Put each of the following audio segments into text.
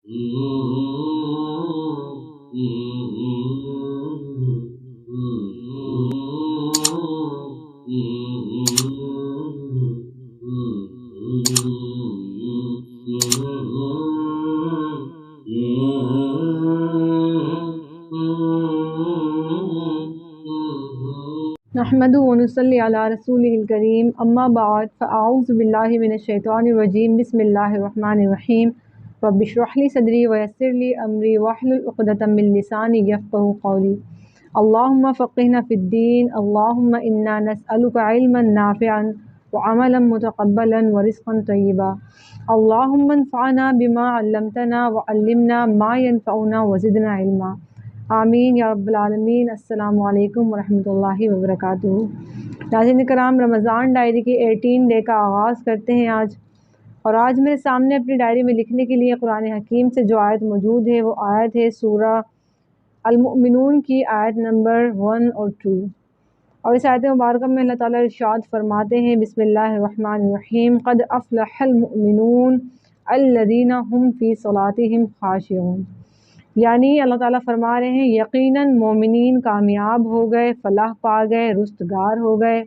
نحمدہ و نصلی علی رسولہ الکریم اما بعد فاعوذ باللہ من الشیطان الرجیم بسم اللہ الرحمن الرحیم رب اشرح لی صدری ویسر لی امری واحلل عقدۃ من لسانی یفقہوا قولی اللہم فقہنا فی الدین اللہم انا نسألک علما نافعا وعملا متقبلا ورزقا طیبا اللہم انفعنا بما علمتنا وعلمنا ما ينفعنا وزدنا علما آمین یا رب العالمین۔ السلام علیکم ورحمۃ اللہ وبرکاتہ۔ ناظرین کرام، رمضان ڈائری کے 18 ڈے کا آغاز کرتے ہیں آج میرے سامنے اپنی ڈائری میں لکھنے کے لیے قرآن حکیم سے جو آیت موجود ہے وہ آیت ہے سورہ المؤمنون کی آیت نمبر 1 اور 2، اور اس آیت مبارکہ میں اللہ تعالیٰ ارشاد فرماتے ہیں بسم اللہ الرحمن الرحیم قد افلح المؤمنون الذین هم فی صلاتہم خاشعون، یعنی اللہ تعالیٰ فرما رہے ہیں یقیناً مومنین کامیاب ہو گئے، فلاح پا گئے، رستگار ہو گئے،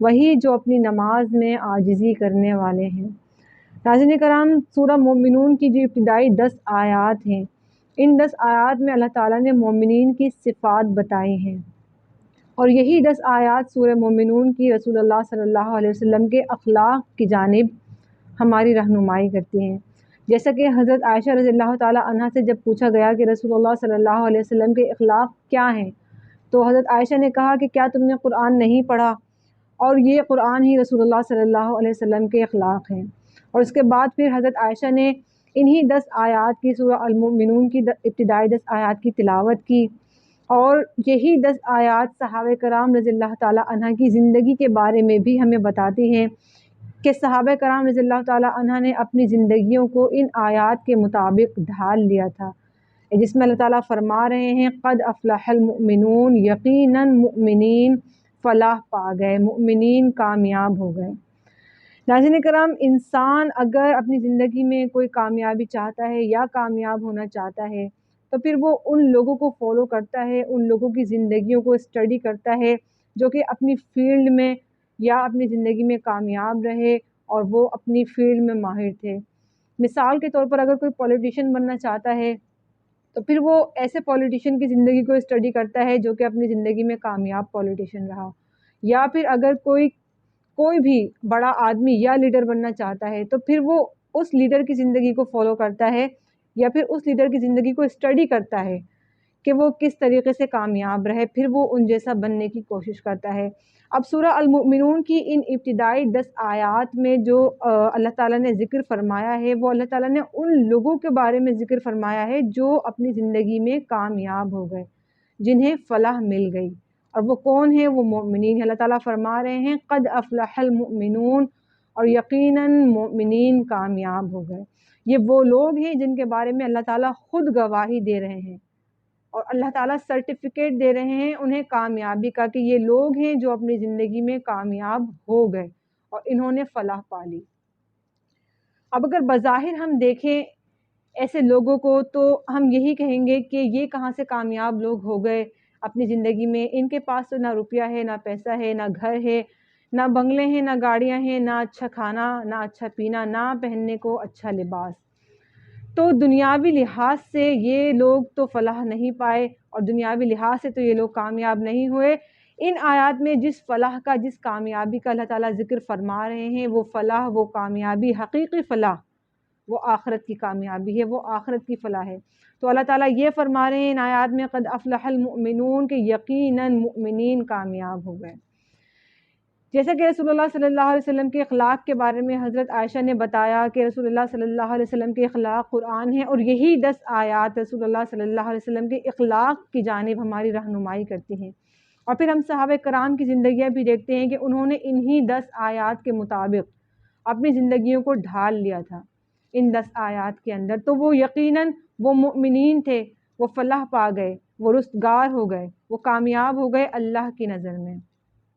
وہی جو اپنی نماز میں عاجزی کرنے والے ہیں۔ ناظرین کرام، سورہ مومنون کی جو ابتدائی 10 آیات ہیں، ان 10 آیات میں اللہ تعالیٰ نے مومنین کی صفات بتائی ہیں، اور یہی 10 آیات سورہ مومنون کی رسول اللہ صلی اللہ علیہ وسلم کے اخلاق کی جانب ہماری رہنمائی کرتی ہیں۔ جیسا کہ حضرت عائشہ رضی اللہ تعالیٰ عنہا سے جب پوچھا گیا کہ رسول اللہ صلی اللہ علیہ وسلم کے اخلاق کیا ہیں، تو حضرت عائشہ نے کہا کہ کیا تم نے قرآن نہیں پڑھا، اور یہ قرآن ہی رسول اللہ صلی اللہ علیہ وسلم کے اخلاق ہیں۔ اور اس کے بعد پھر حضرت عائشہ نے انہی 10 آیات کی، سورہ المؤمنون کی ابتدائی 10 آیات کی تلاوت کی، اور یہی 10 آیات صحابہ کرام رضی اللہ تعالیٰ عنہ کی زندگی کے بارے میں بھی ہمیں بتاتی ہیں کہ صحابہ کرام رضی اللہ تعالیٰ عنہ نے اپنی زندگیوں کو ان آیات کے مطابق ڈھال لیا تھا، جس میں اللہ تعالیٰ فرما رہے ہیں قد افلح المؤمنون، یقیناً مؤمنین فلاح پا گئے، مؤمنین کامیاب ہو گئے۔ ناظرین کرام، انسان اگر اپنی زندگی میں کوئی کامیابی چاہتا ہے یا کامیاب ہونا چاہتا ہے تو پھر وہ ان لوگوں کو فالو کرتا ہے، ان لوگوں کی زندگیوں کو اسٹڈی کرتا ہے جو کہ اپنی فیلڈ میں یا اپنی زندگی میں کامیاب رہے اور وہ اپنی فیلڈ میں ماہر تھے۔ مثال کے طور پر اگر کوئی پولیٹیشین بننا چاہتا ہے تو پھر وہ ایسے پولیٹیشین کی زندگی کو اسٹڈی کرتا ہے جو کہ اپنی زندگی میں کامیاب پولیٹیشین رہا، یا پھر اگر کوئی بھی بڑا آدمی یا لیڈر بننا چاہتا ہے تو پھر وہ اس لیڈر کی زندگی کو فالو کرتا ہے یا پھر اس لیڈر کی زندگی کو اسٹڈی کرتا ہے کہ وہ کس طریقے سے کامیاب رہے، پھر وہ ان جیسا بننے کی کوشش کرتا ہے۔ اب سورہ المؤمنون کی ان ابتدائی 10 آیات میں جو اللہ تعالیٰ نے ذکر فرمایا ہے، وہ اللہ تعالیٰ نے ان لوگوں کے بارے میں ذکر فرمایا ہے جو اپنی زندگی میں کامیاب ہو گئے، جنہیں فلاح مل گئی، اور وہ کون ہیں؟ وہ مومنین ہیں۔ اللہ تعالیٰ فرما رہے ہیں قد افلح المؤمنون، اور یقیناً مومنین کامیاب ہو گئے۔ یہ وہ لوگ ہیں جن کے بارے میں اللہ تعالیٰ خود گواہی دے رہے ہیں، اور اللہ تعالیٰ سرٹیفکیٹ دے رہے ہیں انہیں کامیابی کا کہ یہ لوگ ہیں جو اپنی زندگی میں کامیاب ہو گئے اور انہوں نے فلاح پا لی۔ اب اگر بظاہر ہم دیکھیں ایسے لوگوں کو تو ہم یہی کہیں گے کہ یہ کہاں سے کامیاب لوگ ہو گئے اپنی زندگی میں، ان کے پاس تو نہ روپیہ ہے، نہ پیسہ ہے، نہ گھر ہے، نہ بنگلے ہیں، نہ گاڑیاں ہیں، نہ اچھا کھانا، نہ اچھا پینا، نہ پہننے کو اچھا لباس۔ تو دنیاوی لحاظ سے یہ لوگ تو فلاح نہیں پائے، اور دنیاوی لحاظ سے تو یہ لوگ کامیاب نہیں ہوئے۔ ان آیات میں جس فلاح کا، جس کامیابی کا اللہ تعالیٰ ذکر فرما رہے ہیں، وہ فلاح، وہ کامیابی، حقیقی فلاح، وہ آخرت کی کامیابی ہے، وہ آخرت کی فلاح ہے۔ تو اللہ تعالیٰ یہ فرما رہے ہیں ان آیات میں قد افلح المؤمنون کہ یقیناً مؤمنین کامیاب ہو گئے۔ جیسا کہ رسول اللہ صلی اللہ علیہ وسلم کے اخلاق کے بارے میں حضرت عائشہ نے بتایا کہ رسول اللہ صلی اللہ علیہ وسلم کے اخلاق قرآن ہیں، اور یہی 10 آیات رسول اللہ صلی اللہ علیہ وسلم کے اخلاق کی جانب ہماری رہنمائی کرتی ہیں۔ اور پھر ہم صحابہ کرام کی زندگیاں بھی دیکھتے ہیں کہ انہوں نے انہی 10 آیات کے مطابق اپنی زندگیوں کو ڈھال لیا تھا ان 10 آیات کے اندر، تو وہ یقیناً وہ مؤمنین تھے، وہ فلاح پا گئے، وہ رستگار ہو گئے، وہ کامیاب ہو گئے اللہ کی نظر میں۔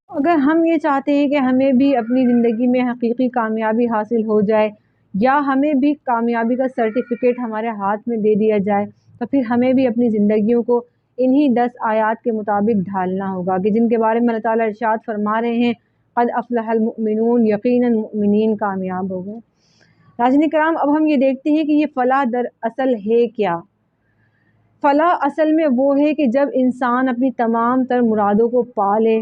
اگر ہم یہ چاہتے ہیں کہ ہمیں بھی اپنی زندگی میں حقیقی کامیابی حاصل ہو جائے یا ہمیں بھی کامیابی کا سرٹیفکیٹ ہمارے ہاتھ میں دے دیا جائے، تو پھر ہمیں بھی اپنی زندگیوں کو انہی 10 آیات کے مطابق ڈھالنا ہوگا کہ جن کے بارے میں اللہ تعالیٰ ارشاد فرما رہے ہیں قد افلح المؤمنون، یقیناً مؤمنین کامیاب ہو گئے۔ ناظرین کرام، اب ہم یہ دیکھتے ہیں کہ یہ فلاح در اصل ہے کیا؟ فلاح اصل میں وہ ہے کہ جب انسان اپنی تمام تر مرادوں کو پا لے،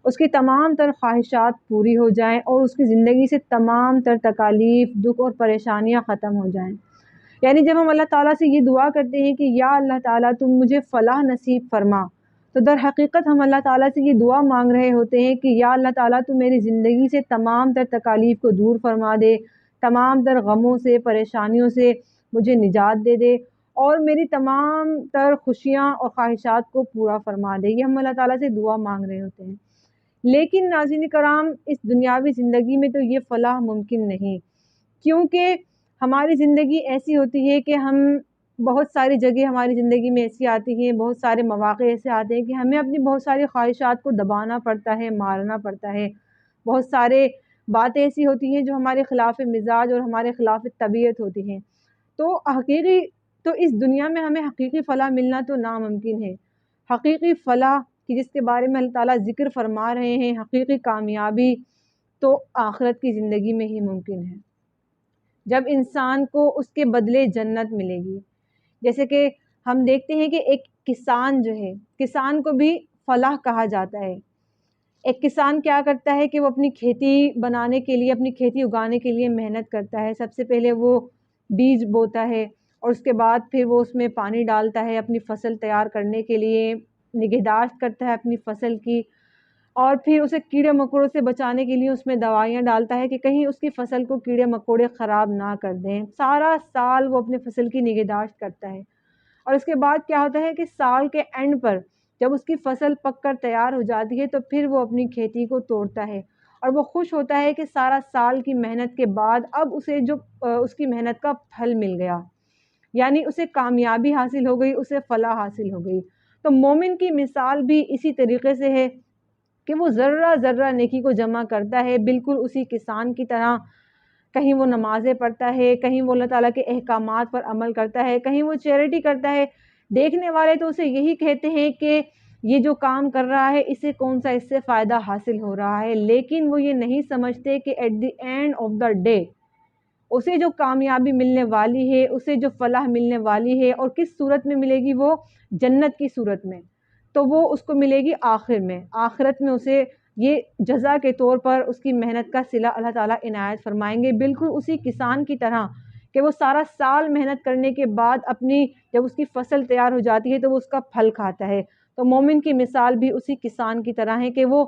اس کی تمام تر خواہشات پوری ہو جائیں اور اس کی زندگی سے تمام تر تکالیف، دکھ اور پریشانیاں ختم ہو جائیں۔ یعنی جب ہم اللہ تعالیٰ سے یہ دعا کرتے ہیں کہ یا اللہ تعالیٰ تم مجھے فلاح نصیب فرما، تو در حقیقت ہم اللہ تعالیٰ سے یہ دعا مانگ رہے ہوتے ہیں کہ یا اللہ تعالیٰ تم میری زندگی سے تمام تر تکالیف کو دور فرما دے، تمام تر غموں سے، پریشانیوں سے مجھے نجات دے دے اور میری تمام تر خوشیاں اور خواہشات کو پورا فرما دے۔ یہ ہم اللہ تعالیٰ سے دعا مانگ رہے ہوتے ہیں۔ لیکن ناظرین کرام، اس دنیاوی زندگی میں تو یہ فلاح ممکن نہیں، کیونکہ ہماری زندگی ایسی ہوتی ہے کہ ہم بہت ساری جگہ ہماری زندگی میں ایسی آتی ہیں، بہت سارے مواقع ایسے آتے ہیں کہ ہمیں اپنی بہت ساری خواہشات کو دبانا پڑتا ہے، مارنا پڑتا ہے۔ بہت سارے باتیں ایسی ہوتی ہیں جو ہمارے خلاف مزاج اور ہمارے خلاف طبیعت ہوتی ہیں۔ تو اس دنیا میں ہمیں حقیقی فلاح ملنا تو ناممکن ہے۔ حقیقی فلاح کہ جس کے بارے میں اللہ تعالیٰ ذکر فرما رہے ہیں، حقیقی کامیابی تو آخرت کی زندگی میں ہی ممکن ہے، جب انسان کو اس کے بدلے جنت ملے گی۔ جیسے کہ ہم دیکھتے ہیں کہ ایک کسان جو ہے، کسان کو بھی فلاح کہا جاتا ہے۔ ایک کسان کیا کرتا ہے کہ وہ اپنی کھیتی بنانے کے لیے، اپنی کھیتی اگانے کے لیے محنت کرتا ہے۔ سب سے پہلے وہ بیج بوتا ہے اور اس کے بعد پھر وہ اس میں پانی ڈالتا ہے اپنی فصل تیار کرنے کے لیے، نگہداشت کرتا ہے اپنی فصل کی، اور پھر اسے کیڑے مکوڑوں سے بچانے کے لیے اس میں دوائیاں ڈالتا ہے کہ کہیں اس کی فصل کو کیڑے مکوڑے خراب نہ کر دیں۔ سارا سال وہ اپنے فصل کی نگہداشت کرتا ہے، اور اس کے بعد کیا ہوتا ہے کہ سال کے اینڈ پر جب اس کی فصل پک کر تیار ہو جاتی ہے تو پھر وہ اپنی کھیتی کو توڑتا ہے اور وہ خوش ہوتا ہے کہ سارا سال کی محنت کے بعد اب اسے جو اس کی محنت کا پھل مل گیا، یعنی اسے کامیابی حاصل ہو گئی، اسے فلاح حاصل ہو گئی۔ تو مومن کی مثال بھی اسی طریقے سے ہے کہ وہ ذرہ ذرہ نیکی کو جمع کرتا ہے، بالکل اسی کسان کی طرح۔ کہیں وہ نمازیں پڑھتا ہے، کہیں وہ اللہ تعالیٰ کے احکامات پر عمل کرتا ہے، کہیں وہ چیریٹی کرتا ہے۔ دیکھنے والے تو اسے یہی کہتے ہیں کہ یہ جو کام کر رہا ہے اسے کون سا اس سے فائدہ حاصل ہو رہا ہے، لیکن وہ یہ نہیں سمجھتے کہ at the end of the day اسے جو کامیابی ملنے والی ہے، اسے جو فلاح ملنے والی ہے، اور کس صورت میں ملے گی، وہ جنت کی صورت میں۔ تو وہ اس کو ملے گی آخر میں، آخرت میں اسے یہ جزا کے طور پر اس کی محنت کا صلہ اللہ تعالیٰ عنایت فرمائیں گے، بالکل اسی کسان کی طرح کہ وہ سارا سال محنت کرنے کے بعد اپنی جب اس کی فصل تیار ہو جاتی ہے تو وہ اس کا پھل کھاتا ہے۔ تو مومن کی مثال بھی اسی کسان کی طرح ہے کہ وہ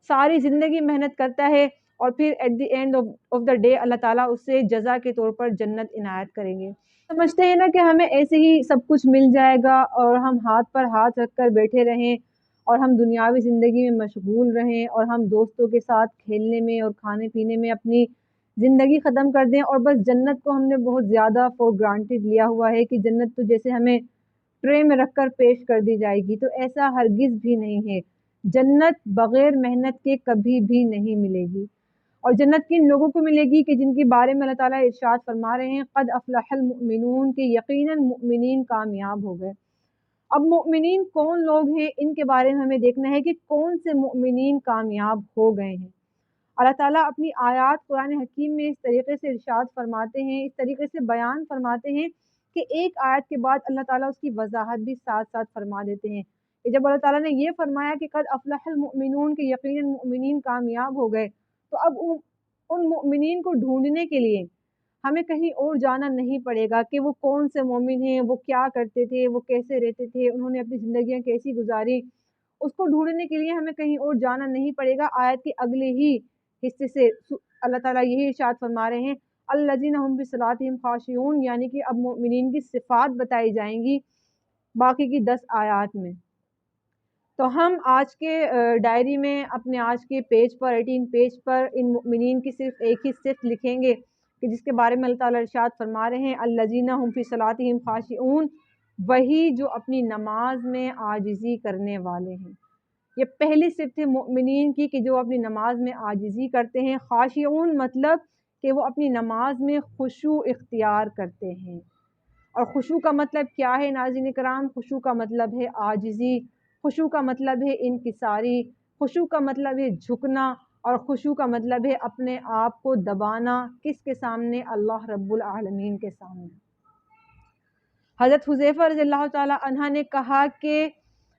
ساری زندگی محنت کرتا ہے اور پھر at the end of the day اللہ تعالیٰ اسے جزا کے طور پر جنت عنایت کریں گے۔ سمجھتے ہیں نا کہ ہمیں ایسے ہی سب کچھ مل جائے گا اور ہم ہاتھ پر ہاتھ رکھ کر بیٹھے رہیں اور ہم دنیاوی زندگی میں مشغول رہیں اور ہم دوستوں کے ساتھ کھیلنے میں اور کھانے پینے میں اپنی زندگی ختم کر دیں، اور بس جنت کو ہم نے بہت زیادہ فور گرانٹیڈ لیا ہوا ہے کہ جنت تو جیسے ہمیں ٹرے میں رکھ کر پیش کر دی جائے گی۔ تو ایسا ہرگز بھی نہیں ہے، جنت بغیر محنت کے کبھی بھی نہیں ملے گی، اور جنت کن لوگوں کو ملے گی کہ جن کے بارے میں اللہ تعالیٰ ارشاد فرما رہے ہیں قد افلح المؤمنون کہ یقیناً مؤمنین کامیاب ہو گئے۔ اب مؤمنین کون لوگ ہیں، ان کے بارے میں ہمیں دیکھنا ہے کہ کون سے مؤمنین کامیاب ہو گئے ہیں۔ اللہ تعالیٰ اپنی آیات قرآن حکیم میں اس طریقے سے ارشاد فرماتے ہیں، اس طریقے سے بیان فرماتے ہیں کہ ایک آیت کے بعد اللہ تعالیٰ اس کی وضاحت بھی ساتھ ساتھ فرما دیتے ہیں کہ جب اللہ تعالیٰ نے یہ فرمایا کہ قد افلح المؤمنون کہ یقیناً مؤمنین کامیاب ہو گئے، تو اب ان مؤمنین کو ڈھونڈنے کے لیے ہمیں کہیں اور جانا نہیں پڑے گا کہ وہ کون سے مومن ہیں، وہ کیا کرتے تھے، وہ کیسے رہتے تھے، انہوں نے اپنی زندگیاں کیسی گزاری۔ اس کو ڈھونڈنے کے لیے ہمیں کہیں اور جانا نہیں پڑے گا۔ آیت کے اگلے ہی حصے سے اللہ تعالیٰ یہی ارشاد فرما رہے ہیں الذین هم فی صلاتہم خاشعون، یعنی کہ اب مومنین کی صفات بتائی جائیں گی باقی کی 10 آیات میں۔ تو ہم آج کے ڈائری میں اپنے آج کے پیج پر 18 پیج پر ان مؤمنین کی صرف ایک ہی صفت لکھیں گے کہ جس کے بارے میں اللہ تعالیٰ ارشاد فرما رہے ہیں الذین هم فی صلاتہم خاشعون، وہی جو اپنی نماز میں عاجزی کرنے والے ہیں۔ یہ پہلی صفت ہے مؤمنین کی کہ جو اپنی نماز میں عاجزی کرتے ہیں۔ خاشعون مطلب کہ وہ اپنی نماز میں خشوع اختیار کرتے ہیں۔ اور خشوع کا مطلب کیا ہے ناظرین کرام؟ خشوع کا مطلب ہے عاجزی، خشوع کا مطلب ہے انکساری، خشوع کا مطلب ہے جھکنا، اور خشوع کا مطلب ہے اپنے آپ کو دبانا۔ کس کے سامنے؟ اللہ رب العالمین کے سامنے۔ حضرت حذیفہ رضی اللہ تعالی عنہ نے کہا کہ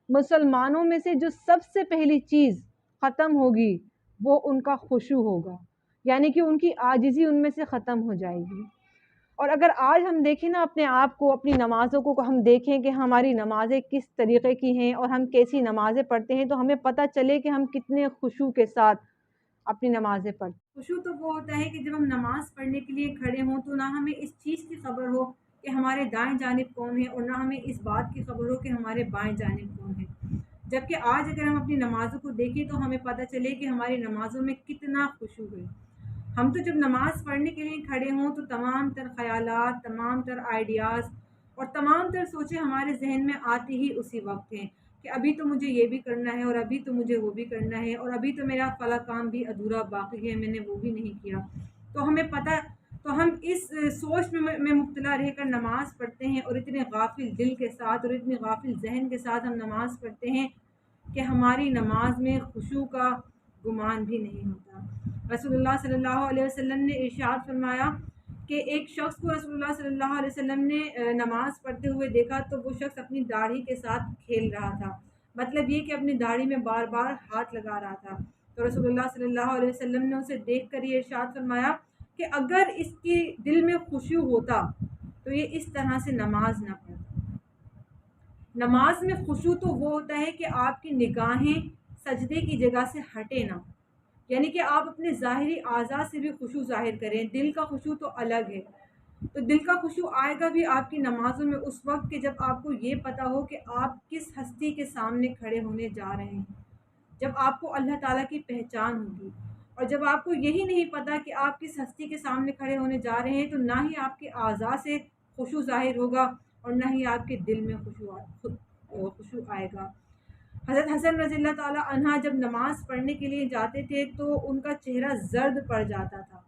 مسلمانوں میں سے جو سب سے پہلی چیز ختم ہوگی وہ ان کا خشوع ہوگا، یعنی کہ ان کی عاجزی ان میں سے ختم ہو جائے گی۔ اور اگر آج ہم دیکھیں نا اپنے آپ کو، اپنی نمازوں کو ہم دیکھیں کہ ہماری نمازیں کس طریقے کی ہیں اور ہم کیسی نمازیں پڑھتے ہیں، تو ہمیں پتہ چلے کہ ہم کتنے خشوع کے ساتھ اپنی نمازیں پڑھتے ہیں۔ خشوع تو وہ ہوتا ہے کہ جب ہم نماز پڑھنے کے لیے کھڑے ہوں تو نہ ہمیں اس چیز کی خبر ہو کہ ہمارے دائیں جانب کون ہے، اور نہ ہمیں اس بات کی خبر ہو کہ ہمارے بائیں جانب کون ہے۔ جبکہ آج اگر ہم اپنی نمازوں کو دیکھیں تو ہمیں پتہ چلے کہ ہماری نمازوں میں کتنا خشوع ہے۔ ہم تو جب نماز پڑھنے کے لیے کھڑے ہوں تو تمام تر خیالات، تمام تر آئیڈیاز اور تمام تر سوچیں ہمارے ذہن میں آتی ہی اسی وقت ہیں کہ ابھی تو مجھے یہ بھی کرنا ہے، اور ابھی تو مجھے وہ بھی کرنا ہے، اور ابھی تو میرا فلاں کام بھی ادھورا باقی ہے، میں نے وہ بھی نہیں کیا۔ تو ہمیں پتہ، تو ہم اس سوچ میں مبتلا رہ کر نماز پڑھتے ہیں، اور اتنے غافل دل کے ساتھ اور اتنے غافل ذہن کے ساتھ ہم نماز پڑھتے ہیں کہ ہماری نماز میں خشوع کا گمان بھی نہیں ہوتا۔ رسول اللہ صلی اللہ علیہ وسلم نے ارشاد فرمایا کہ ایک شخص کو رسول اللہ صلی اللہ علیہ وسلم نے نماز پڑھتے ہوئے دیکھا تو وہ شخص اپنی داڑھی کے ساتھ کھیل رہا تھا، مطلب یہ کہ اپنی داڑھی میں بار بار ہاتھ لگا رہا تھا۔ تو رسول اللہ صلی اللہ علیہ وسلم نے اسے دیکھ کر یہ ارشاد فرمایا کہ اگر اس کی دل میں خشوع ہوتا تو یہ اس طرح سے نماز نہ پڑھتا۔ نماز میں خشوع تو وہ ہوتا ہے کہ آپ کی نگاہیں سجدے کی جگہ سے ہٹے نہ، یعنی کہ آپ اپنے ظاہری اعضاء سے بھی خشوع ظاہر کریں۔ دل کا خشوع تو الگ ہے، تو دل کا خشوع آئے گا بھی آپ کی نمازوں میں اس وقت کہ جب آپ کو یہ پتہ ہو کہ آپ کس ہستی کے سامنے کھڑے ہونے جا رہے ہیں، جب آپ کو اللہ تعالیٰ کی پہچان ہوگی۔ اور جب آپ کو یہی نہیں پتہ کہ آپ کس ہستی کے سامنے کھڑے ہونے جا رہے ہیں تو نہ ہی آپ کے اعضاء سے خشوع ظاہر ہوگا اور نہ ہی آپ کے دل میں خشوع آئے گا۔ حضرت حسن رضی اللہ تعالیٰ عنہ جب نماز پڑھنے کے لیے جاتے تھے تو ان کا چہرہ زرد پڑ جاتا تھا،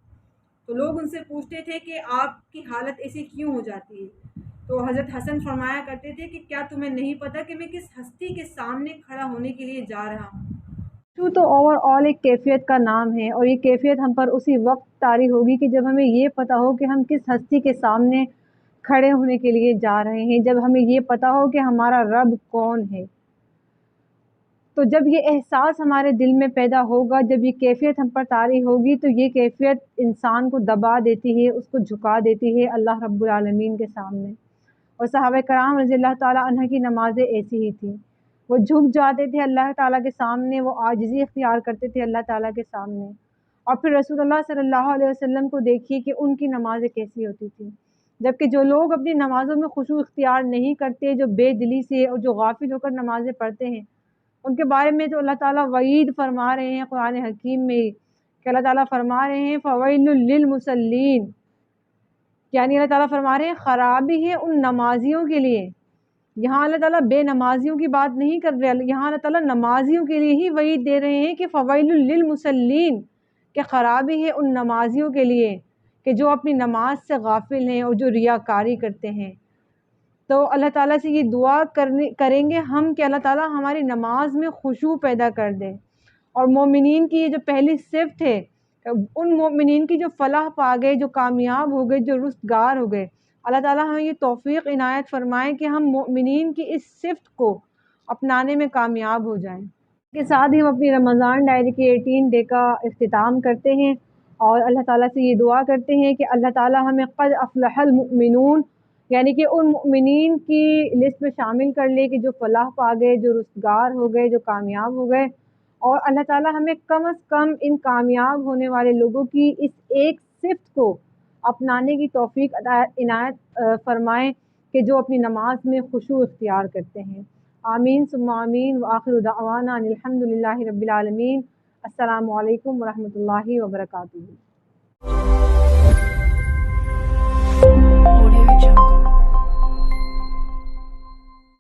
تو لوگ ان سے پوچھتے تھے کہ آپ کی حالت ایسی کیوں ہو جاتی ہے؟ تو حضرت حسن فرمایا کرتے تھے کہ کیا تمہیں نہیں پتہ کہ میں کس ہستی کے سامنے کھڑا ہونے کے لیے جا رہا ہوں؟ تو اوور آل ایک کیفیت کا نام ہے، اور یہ کیفیت ہم پر اسی وقت طاری ہوگی کہ جب ہمیں یہ پتہ ہو کہ ہم کس ہستی کے سامنے کھڑے ہونے کے لیے جا رہے ہیں، جب ہمیں یہ پتہ ہو کہ ہمارا رب کون ہے۔ تو جب یہ احساس ہمارے دل میں پیدا ہوگا، جب یہ کیفیت ہم پر طاری ہوگی، تو یہ کیفیت انسان کو دبا دیتی ہے، اس کو جھکا دیتی ہے اللہ رب العالمین کے سامنے۔ اور صحابہ کرام رضی اللہ تعالیٰ عنہ کی نمازیں ایسی ہی تھیں، وہ جھک جاتے تھے اللہ تعالیٰ کے سامنے، وہ عاجزی اختیار کرتے تھے اللہ تعالیٰ کے سامنے۔ اور پھر رسول اللہ صلی اللہ علیہ وسلم کو دیکھیے کہ ان کی نمازیں کیسی ہوتی تھیں۔ جبکہ جو لوگ اپنی نمازوں میں خشوع اختیار نہیں کرتے، جو بے دلی سے اور جو غافل ہو کر نمازیں پڑھتے ہیں، ان کے بارے میں تو اللہ تعالیٰ وعید فرما رہے ہیں قرآن حکیم میں کہ اللہ تعالیٰ فرما رہے ہیں فویل للمصلین، یعنی اللہ تعالیٰ فرما رہے ہیں خرابی ہے ان نمازیوں کے لیے۔ یہاں اللہ تعالیٰ بے نمازیوں کی بات نہیں کر رہے، یہاں اللہ تعالیٰ نمازیوں کے لیے ہی وعید دے رہے ہیں کہ فویل للمصلین، کہ خرابی ہے ان نمازیوں کے لیے کہ جو اپنی نماز سے غافل ہیں اور جو ریاکاری کرتے ہیں۔ تو اللہ تعالیٰ سے یہ دعا کریں گے ہم کہ اللہ تعالیٰ ہماری نماز میں خشوع پیدا کر دے، اور مومنین کی یہ جو پہلی صفت ہے، ان مومنین کی جو فلاح پا گئے، جو کامیاب ہو گئے، جو رستگار ہو گئے، اللہ تعالیٰ ہمیں یہ توفیق عنایت فرمائے کہ ہم مومنین کی اس صفت کو اپنانے میں کامیاب ہو جائیں۔ اس کے ساتھ ہی ہم اپنی رمضان ڈائری کے 18 ڈے کا اختتام کرتے ہیں، اور اللہ تعالیٰ سے یہ دعا کرتے ہیں کہ اللہ تعالیٰ ہمیں قد افلح المؤمنون، یعنی کہ ان مؤمنین کی لسٹ میں شامل کر لے کہ جو فلاح پا گئے، جو رستگار ہو گئے، جو کامیاب ہو گئے، اور اللہ تعالیٰ ہمیں کم از کم ان کامیاب ہونے والے لوگوں کی اس ایک صفت کو اپنانے کی توفیق عنایت فرمائیں کہ جو اپنی نماز میں خشوع اختیار کرتے ہیں۔ آمین ثم آمین، وآخر دعوانا ان الحمد للہ رب العالمین۔ السلام علیکم ورحمۃ اللہ وبرکاتہ۔